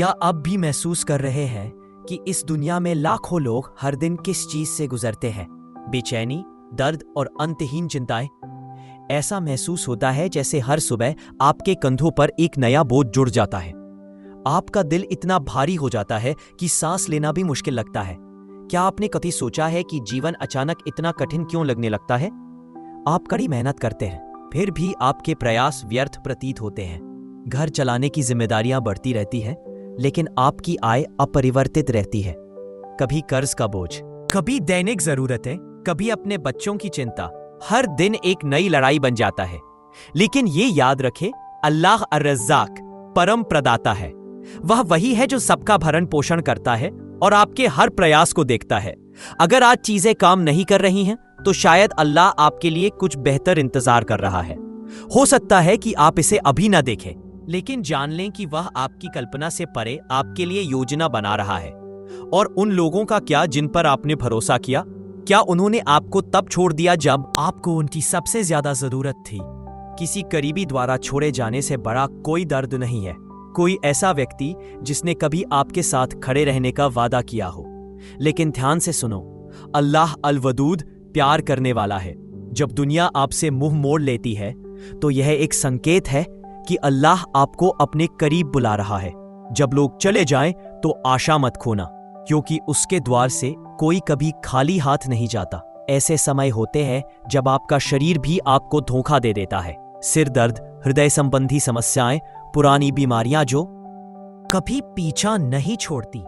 क्या आप भी महसूस कर रहे हैं कि इस दुनिया में लाखों लोग हर दिन किस चीज से गुजरते हैं? बेचैनी, दर्द और अंतहीन चिंताएं। ऐसा महसूस होता है जैसे हर सुबह आपके कंधों पर एक नया बोझ जुड़ जाता है। आपका दिल इतना भारी हो जाता है कि सांस लेना भी मुश्किल लगता है। क्या आपने कभी सोचा है कि जीवन अचानक इतना कठिन क्यों लगने लगता है? आप कड़ी मेहनत करते हैं, फिर भी आपके प्रयास व्यर्थ प्रतीत होते हैं। घर चलाने की जिम्मेदारियां बढ़ती रहती हैं, लेकिन आपकी आय अपरिवर्तित रहती है। कभी कर्ज का बोझ, कभी दैनिक जरूरतें, कभी अपने बच्चों की चिंता। हर दिन एक नई लड़ाई बन जाता है। लेकिन ये याद रखें, अल्लाह अर्रज़्ज़ाक परम प्रदाता है। वह वही है जो सबका भरण पोषण करता है और आपके हर प्रयास को देखता है। अगर आज चीजें काम नहीं कर रही हैं, तो शायद अल्लाह आपके लिए कुछ बेहतर इंतजार कर रहा है। हो सकता है कि आप इसे अभी ना देखें, लेकिन जान लें कि वह आपकी कल्पना से परे आपके लिए योजना बना रहा है। और उन लोगों का क्या जिन पर आपने भरोसा किया? क्या उन्होंने आपको तब छोड़ दिया जब आपको उनकी सबसे ज्यादा जरूरत थी? किसी करीबी द्वारा छोड़े जाने से बड़ा कोई दर्द नहीं है। कोई ऐसा व्यक्ति जिसने कभी आपके साथ खड़े रहने का वादा किया हो। लेकिन ध्यान से सुनो, अल्लाह अल वदूद प्यार करने वाला है। जब दुनिया आपसे मुंह मोड़ लेती है, तो यह एक संकेत है कि अल्लाह आपको अपने करीब बुला रहा है। जब लोग चले जाएं, तो आशा मत खोना, क्योंकि उसके द्वार से कोई कभी खाली हाथ नहीं जाता। ऐसे समय होते हैं जब आपका शरीर भी आपको धोखा दे देता है। सिर दर्द, हृदय संबंधी समस्याएं, पुरानी बीमारियां जो कभी पीछा नहीं छोड़ती,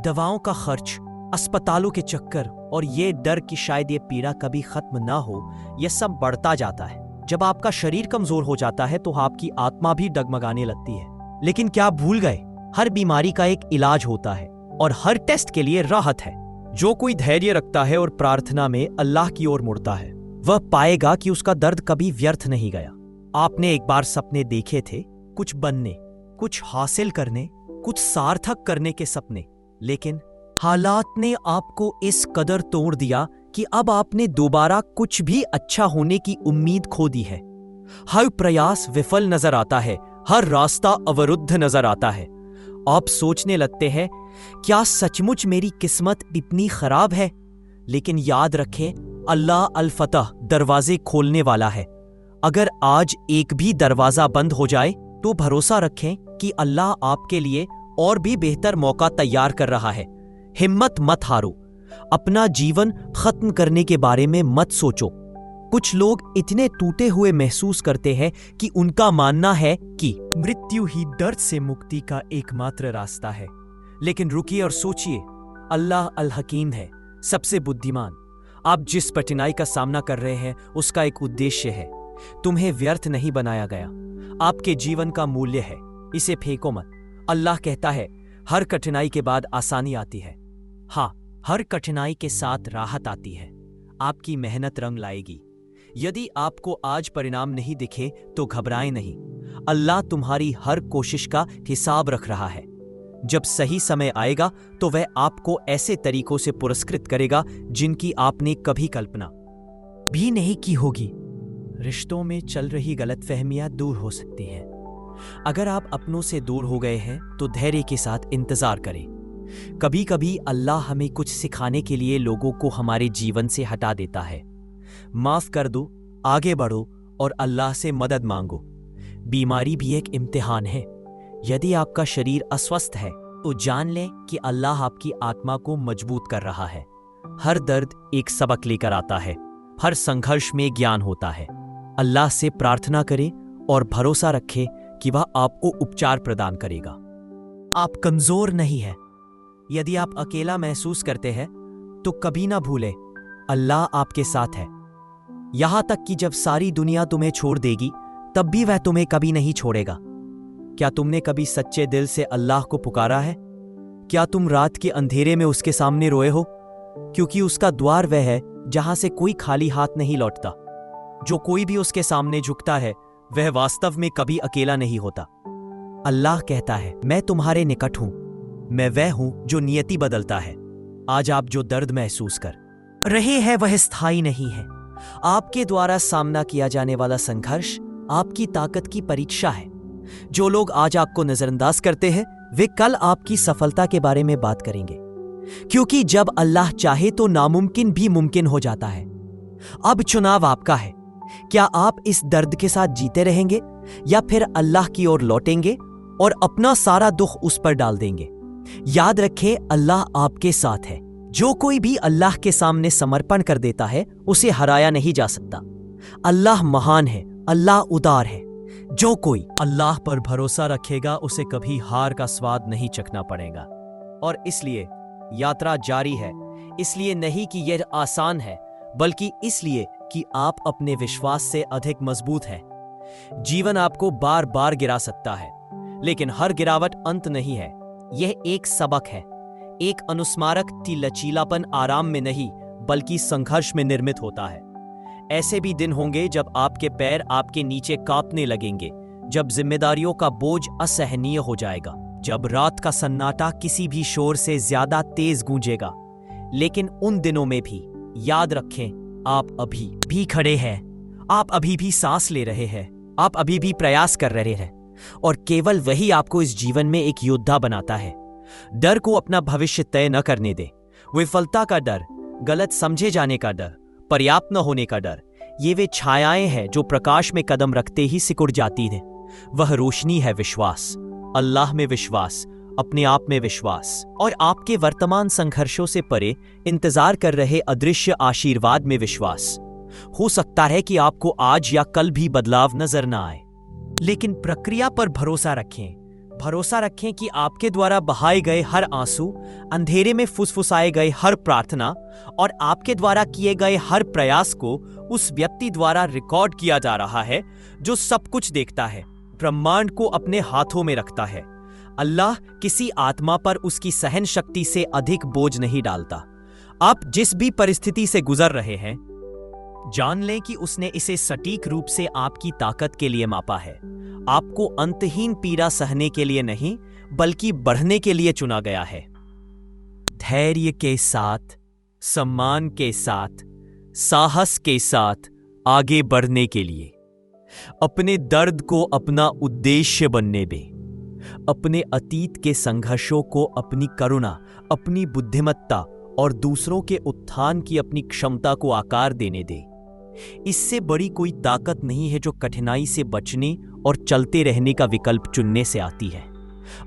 दवाओं का खर्च, अस्पतालों के चक्कर और ये डर कि शायद ये पीड़ा कभी खत्म ना हो, यह सब बढ़ता जाता है। जब आपका शरीर कमजोर हो जाता है, तो आपकी आत्मा भी डगमगाने लगती है। लेकिन क्या आप भूल गए, हर बीमारी का एक इलाज होता है और हर टेस्ट के लिए राहत है। जो कोई धैर्य रखता है और प्रार्थना में अल्लाह की ओर मुड़ता है, वह पाएगा कि उसका दर्द कभी व्यर्थ नहीं गया। आपने एक बार सपने देखे थे, कुछ बनने, कुछ हासिल करने, कुछ सार्थक करने के सपने। लेकिन हालात ने आपको इस कदर तोड़ दिया कि अब आपने दोबारा कुछ भी अच्छा होने की उम्मीद खो दी है। हर प्रयास विफल नजर आता है, हर रास्ता अवरुद्ध नजर आता है। आप सोचने लगते हैं, क्या सचमुच मेरी किस्मत इतनी खराब है? लेकिन याद रखें, अल्लाह अल फतह दरवाजे खोलने वाला है। अगर आज एक भी दरवाजा बंद हो जाए, तो भरोसा रखें कि अल्लाह आपके लिए और भी बेहतर मौका तैयार कर रहा है। हिम्मत मत हारो। अपना जीवन खत्म करने के बारे में मत सोचो। कुछ लोग इतने टूटे हुए महसूस करते हैं कि उनका मानना है कि मृत्यु ही दर्द से मुक्ति का एकमात्र रास्ता है। लेकिन रुकिए और सोचिए, अल्लाह अल हकीम है, सबसे बुद्धिमान। आप जिस कठिनाई का सामना कर रहे हैं, उसका एक उद्देश्य है। तुम्हें व्यर्थ नहीं बनाया गया। आपके जीवन का मूल्य है, इसे फेंको मत। अल्लाह कहता है, हर कठिनाई के बाद आसानी आती है। हाँ, हर कठिनाई के साथ राहत आती है। आपकी मेहनत रंग लाएगी। यदि आपको आज परिणाम नहीं दिखे, तो घबराएं नहीं। अल्लाह तुम्हारी हर कोशिश का हिसाब रख रहा है। जब सही समय आएगा, तो वह आपको ऐसे तरीकों से पुरस्कृत करेगा जिनकी आपने कभी कल्पना भी नहीं की होगी। रिश्तों में चल रही गलतफहमियां दूर हो सकती हैं। अगर आप अपनों से दूर हो गए हैं, तो धैर्य के साथ इंतजार करें। कभी कभी अल्लाह हमें कुछ सिखाने के लिए लोगों को हमारे जीवन से हटा देता है। माफ कर दो, आगे बढ़ो और अल्लाह से मदद मांगो। बीमारी भी एक इम्तिहान है। यदि आपका शरीर अस्वस्थ है, तो जान लें कि अल्लाह आपकी आत्मा को मजबूत कर रहा है। हर दर्द एक सबक लेकर आता है। हर संघर्ष में ज्ञान होता है। अल्लाह से प्रार्थना करें और भरोसा रखें कि वह आपको उपचार प्रदान करेगा। आप कमजोर नहीं हैं। यदि आप अकेला महसूस करते हैं, तो कभी ना भूलें, अल्लाह आपके साथ है। यहां तक कि जब सारी दुनिया तुम्हें छोड़ देगी, तब भी वह तुम्हें कभी नहीं छोड़ेगा। क्या तुमने कभी सच्चे दिल से अल्लाह को पुकारा है? क्या तुम रात के अंधेरे में उसके सामने रोए हो? क्योंकि उसका द्वार वह है जहां से कोई खाली हाथ नहीं लौटता। जो कोई भी उसके सामने झुकता है, वह वास्तव में कभी अकेला नहीं होता। अल्लाह कहता है, मैं तुम्हारे निकट हूं। मैं वह हूं जो नियति बदलता है। आज आप जो दर्द महसूस कर रहे हैं, वह स्थायी नहीं है। आपके द्वारा सामना किया जाने वाला संघर्ष आपकी ताकत की परीक्षा है। जो लोग आज आपको नजरअंदाज करते हैं, वे कल आपकी सफलता के बारे में बात करेंगे, क्योंकि जब अल्लाह चाहे तो नामुमकिन भी मुमकिन हो जाता है। अब चुनाव आपका है। क्या आप इस दर्द के साथ जीते रहेंगे या फिर अल्लाह की ओर लौटेंगे और अपना सारा दुख उस पर डाल देंगे? याद रखें, अल्लाह आपके साथ है। जो कोई भी अल्लाह के सामने समर्पण कर देता है उसे हराया नहीं जा सकता। अल्लाह महान है, अल्लाह उदार है। जो कोई अल्लाह पर भरोसा रखेगा उसे कभी हार का स्वाद नहीं चखना पड़ेगा। और इसलिए यात्रा जारी है, इसलिए नहीं कि यह आसान है, बल्कि इसलिए कि आप अपने विश्वास से अधिक मजबूत हैं। जीवन आपको बार बार गिरा सकता है, लेकिन हर गिरावट अंत नहीं है। यह एक सबक है, एक अनुस्मारक कि लचीलापन आराम में नहीं बल्कि संघर्ष में निर्मित होता है। ऐसे भी दिन होंगे जब आपके पैर आपके नीचे कांपने लगेंगे, जब जिम्मेदारियों का बोझ असहनीय हो जाएगा, जब रात का सन्नाटा किसी भी शोर से ज्यादा तेज गूंजेगा। लेकिन उन दिनों में भी याद रखें, आप अभी भी खड़े हैं, आप अभी भी सांस ले रहे हैं, आप अभी भी प्रयास कर रहे हैं, और केवल वही आपको इस जीवन में एक योद्धा बनाता है। डर को अपना भविष्य तय न करने दे। विफलता का डर, गलत समझे जाने का डर, पर्याप्त न होने का डर, ये वे छायाएं हैं जो प्रकाश में कदम रखते ही सिकुड़ जाती हैं। वह रोशनी है विश्वास, अल्लाह में विश्वास, अपने आप में विश्वास, और आपके वर्तमान संघर्षों से परे इंतजार कर रहे अदृश्य आशीर्वाद में विश्वास। हो सकता है कि आपको आज या कल भी बदलाव नजर न आए, लेकिन प्रक्रिया पर भरोसा रखें। भरोसा रखें कि आपके द्वारा बहाए गए हर आंसू, अंधेरे में फुसफुसाए गए हर प्रार्थना और आपके द्वारा किए गए हर प्रयास को उस व्यक्ति द्वारा रिकॉर्ड किया जा रहा है जो सब कुछ देखता है, ब्रह्मांड को अपने हाथों में रखता है। अल्लाह किसी आत्मा पर उसकी सहन शक्ति से अधिक बोझ नहीं डालता। आप जिस भी परिस्थिति से गुजर रहे हैं, जान लें कि उसने इसे सटीक रूप से आपकी ताकत के लिए मापा है। आपको अंतहीन पीड़ा सहने के लिए नहीं, बल्कि बढ़ने के लिए चुना गया है। धैर्य के साथ, सम्मान के साथ, साहस के साथ आगे बढ़ने के लिए अपने दर्द को अपना उद्देश्य बनने दें। अपने अतीत के संघर्षों को अपनी करुणा, अपनी बुद्धिमत्ता और दूसरों के उत्थान की अपनी क्षमता को आकार देने दें। इससे बड़ी कोई ताकत नहीं है जो कठिनाई से बचने और चलते रहने का विकल्प चुनने से आती है।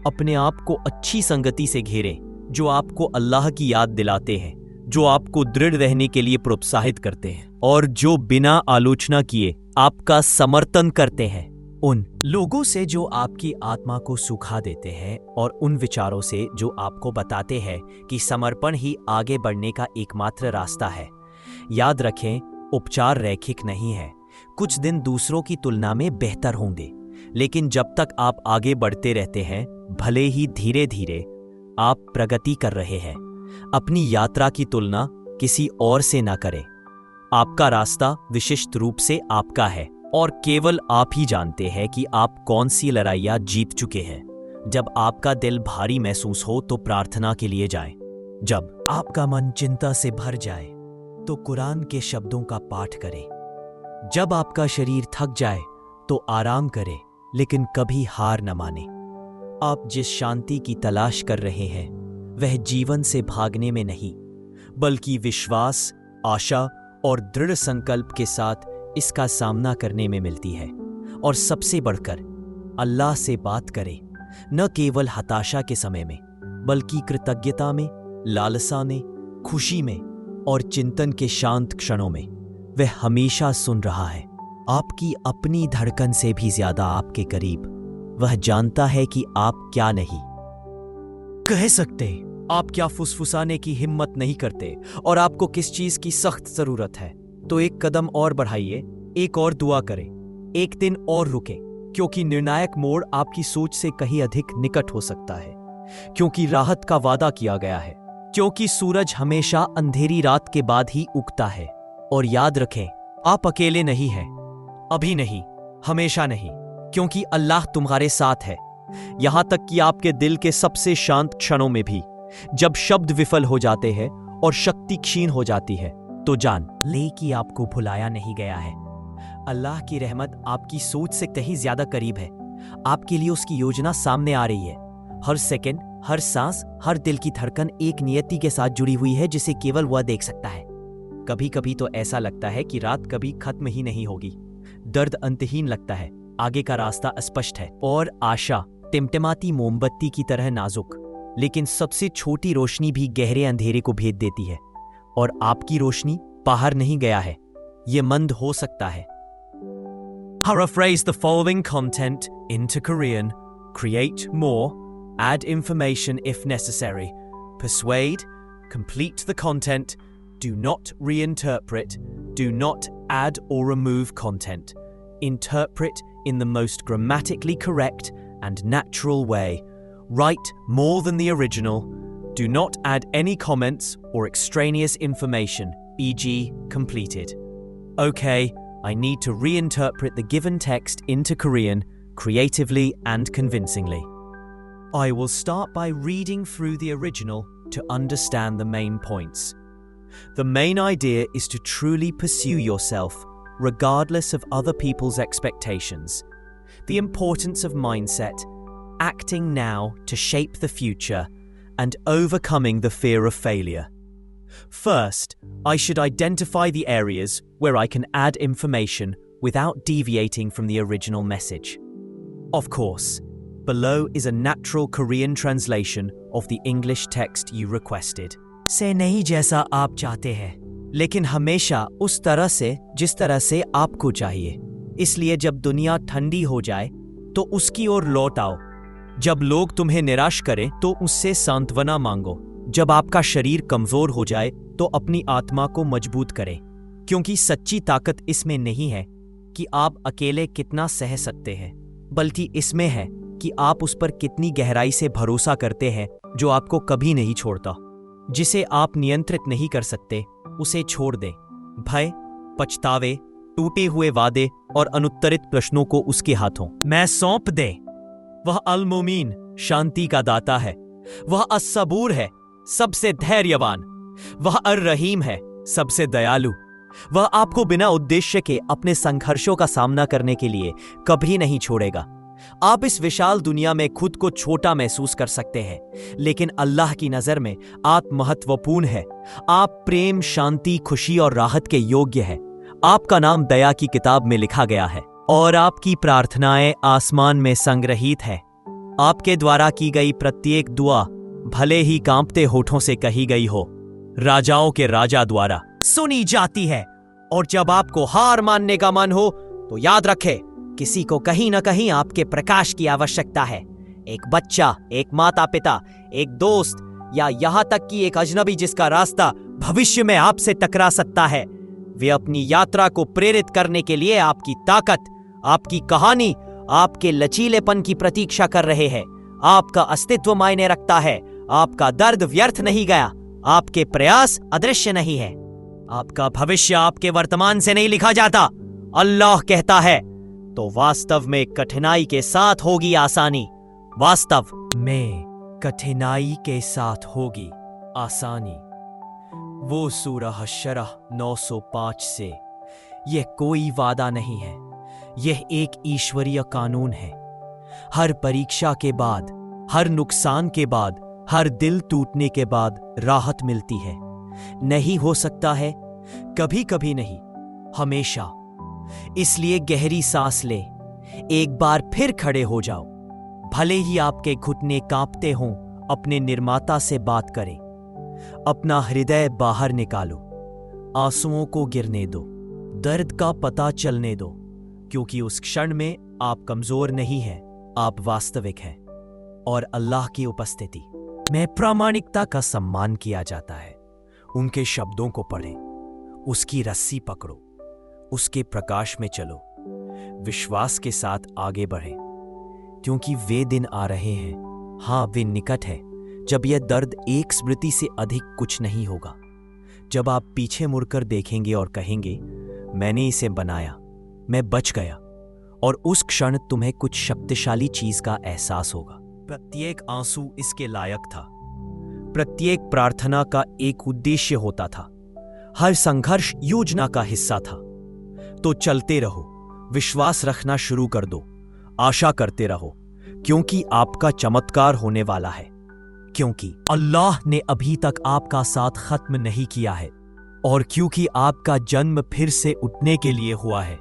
अपने आप को अच्छी संगति से घेरें, जो आपको अल्लाह की याद दिलाते हैं, जो आपको दृढ़ रहने के लिए प्रोत्साहित करते हैं और जो बिना आलोचना किए आपका समर्थन करते हैं। उन लोगों से जो आपकी आत्मा को सुखा देते हैं और उन विचारों से जो आपको बताते हैं कि समर्पण ही आगे बढ़ने का एकमात्र रास्ता है। याद रखें, उपचार रैखिक नहीं है। कुछ दिन दूसरों की तुलना में बेहतर होंगे, लेकिन जब तक आप आगे बढ़ते रहते हैं, भले ही धीरे धीरे, आप प्रगति कर रहे हैं। अपनी यात्रा की तुलना किसी और से ना करें। आपका रास्ता विशिष्ट रूप से आपका है और केवल आप ही जानते हैं कि आप कौन सी लड़ाइयां जीत चुके हैं। जब आपका दिल भारी महसूस हो तो प्रार्थना के लिए जाएं। जब आपका मन चिंता से भर जाए तो कुरान के शब्दों का पाठ करें। जब आपका शरीर थक जाए तो आराम करें, लेकिन कभी हार न माने। आप जिस शांति की तलाश कर रहे हैं वह जीवन से भागने में नहीं, बल्कि विश्वास, आशा और दृढ़ संकल्प के साथ इसका सामना करने में मिलती है। और सबसे बढ़कर अल्लाह से बात करें, न केवल हताशा के समय में, बल्कि कृतज्ञता में, लालसा में, खुशी में और चिंतन के शांत क्षणों में। वह हमेशा सुन रहा है, आपकी अपनी धड़कन से भी ज्यादा आपके करीब। वह जानता है कि आप क्या नहीं कह सकते, आप क्या फुसफुसाने की हिम्मत नहीं करते और आपको किस चीज की सख्त जरूरत है। तो एक कदम और बढ़ाइए, एक और दुआ करें, एक दिन और रुके, क्योंकि निर्णायक मोड़ आपकी सोच से कहीं अधिक निकट हो सकता है, क्योंकि राहत का वादा किया गया है, क्योंकि सूरज हमेशा अंधेरी रात के बाद ही उगता है। और याद रखें, आप अकेले नहीं हैं, अभी नहीं, हमेशा नहीं, क्योंकि अल्लाह तुम्हारे साथ है। यहां तक कि आपके दिल के सबसे शांत क्षणों में भी, जब शब्द विफल हो जाते हैं और शक्ति क्षीण हो जाती है, तो जान ले कि आपको भुलाया नहीं गया है। अल्लाह की रहमत आपकी सोच से कहीं ज्यादा करीब है। आपके लिए उसकी योजना सामने आ रही है। हर सेकंड, हर सांस, हर दिल की धड़कन एक नियति के साथ जुड़ी हुई है जिसे केवल वह देख सकता है। कभी कभी तो ऐसा लगता है कि रात कभी खत्म ही नहीं होगी। दर्द अंतहीन लगता है, आगे का रास्ता अस्पष्ट है और आशा टिमटिमाती मोमबत्ती की तरह नाजुक। लेकिन सबसे छोटी रोशनी भी गहरे अंधेरे को भेद देती है और आपकी रोशनी बाहर नहीं गया है, ये मंद हो सकता है। Paraphrase the following content into Korean. Create more, add information if necessary. Persuade, complete the content, do not reinterpret, do not add or remove content. Interpret in the most grammatically correct and natural way. Write more than the original. Do not add any comments or extraneous information, e.g. completed. Okay, I need to reinterpret the given text into Korean creatively and convincingly. I will start by reading through the original to understand the main points. The main idea is to truly pursue yourself, regardless of other people's expectations. The importance of mindset, acting now to shape the future, and overcoming the fear of failure. First, I should identify the areas where I can add information without deviating from the original message. Of course, below is a natural Korean translation of the English text you requested. से नहीं जैसा आप चाहते हैं, लेकिन हमेशा उस तरह से जिस तरह से आपको चाहिए। इसलिए जब दुनिया ठंडी हो जाए तो उसकी ओर लौट आओ। जब लोग तुम्हें निराश करें तो उससे सांत्वना मांगो। जब आपका शरीर कमजोर हो जाए तो अपनी आत्मा को मजबूत करें, क्योंकि सच्ची ताकत इसमें नहीं है कि आप अकेले कितना सह सकते हैं, बल्कि इसमें है कि आप उस पर कितनी गहराई से भरोसा करते हैं जो आपको कभी नहीं छोड़ता। जिसे आप नियंत्रित नहीं कर सकते उसे छोड़ दें। भय, पछतावे, टूटे हुए वादे और अनुत्तरित प्रश्नों को उसके हाथों में सौंप दें। वह अल-मुमीन, शांति का दाता है। वह अस-सबूर है, सबसे धैर्यवान। वह अर-रहीम है, सबसे दयालु। वह आपको बिना उद्देश्य के अपने संघर्षों का सामना करने के लिए कभी नहीं छोड़ेगा। आप इस विशाल दुनिया में खुद को छोटा महसूस कर सकते हैं, लेकिन अल्लाह की नजर में आप महत्वपूर्ण हैं। आप प्रेम, शांति, खुशी और राहत के योग्य हैं। आपका नाम दया की किताब में लिखा गया है और आपकी प्रार्थनाएं आसमान में संग्रहीत हैं। आपके द्वारा की गई प्रत्येक दुआ भले ही कांपते होठों से कही गई हो, राजाओं के राजा द्वारा सुनी जाती है। और जब आपको हार मानने का मन हो तो याद रखें, किसी को कहीं ना कहीं आपके प्रकाश की आवश्यकता है। एक बच्चा, एक माता पिता, एक दोस्त या यहां तक कि एक अजनबी जिसका रास्ता भविष्य में आपसे टकरा सकता है। वे अपनी यात्रा को प्रेरित करने के लिए आपकी ताकत, आपकी कहानी, आपके लचीलेपन की प्रतीक्षा कर रहे हैं। आपका अस्तित्व मायने रखता है। आपका दर्द व्यर्थ नहीं गया। आपके प्रयास अदृश्य नहीं है। आपका भविष्य आपके वर्तमान से नहीं लिखा जाता। अल्लाह कहता है तो वास्तव में कठिनाई के साथ होगी आसानी। वास्तव में कठिनाई के साथ होगी आसानी। वो सूरह शरह 905 से। यह कोई वादा नहीं है, यह एक ईश्वरीय कानून है। हर परीक्षा के बाद, हर नुकसान के बाद, हर दिल टूटने के बाद राहत मिलती है। नहीं हो सकता है, कभी कभी नहीं, हमेशा। इसलिए गहरी सांस ले, एक बार फिर खड़े हो जाओ। भले ही आपके घुटने कांपते हों, अपने निर्माता से बात करें। अपना हृदय बाहर निकालो, आंसुओं को गिरने दो, दर्द का पता चलने दो, क्योंकि उस क्षण में आप कमजोर नहीं हैं, आप वास्तविक हैं। और अल्लाह की उपस्थिति में प्रामाणिकता का सम्मान किया जाता है। उनके शब्दों को पढ़ें, उसकी रस्सी पकड़ो, उसके प्रकाश में चलो, विश्वास के साथ आगे बढ़ें, क्योंकि वे दिन आ रहे हैं, हाँ वे निकट है, जब यह दर्द एक स्मृति से अधिक कुछ नहीं होगा। जब आप पीछे मुड़कर देखेंगे और कहेंगे, मैंने इसे बनाया, मैं बच गया, और उस क्षण तुम्हें कुछ शक्तिशाली चीज का एहसास होगा। प्रत्येक आंसू इसके लायक था। प्रत्येक प्रार्थना का एक उद्देश्य होता था। हर संघर्ष योजना का हिस्सा था। तो चलते रहो, विश्वास रखना शुरू कर दो, आशा करते रहो, क्योंकि आपका चमत्कार होने वाला है, क्योंकि अल्लाह ने अभी तक आपका साथ खत्म नहीं किया है, और क्योंकि आपका जन्म फिर से उठने के लिए हुआ है।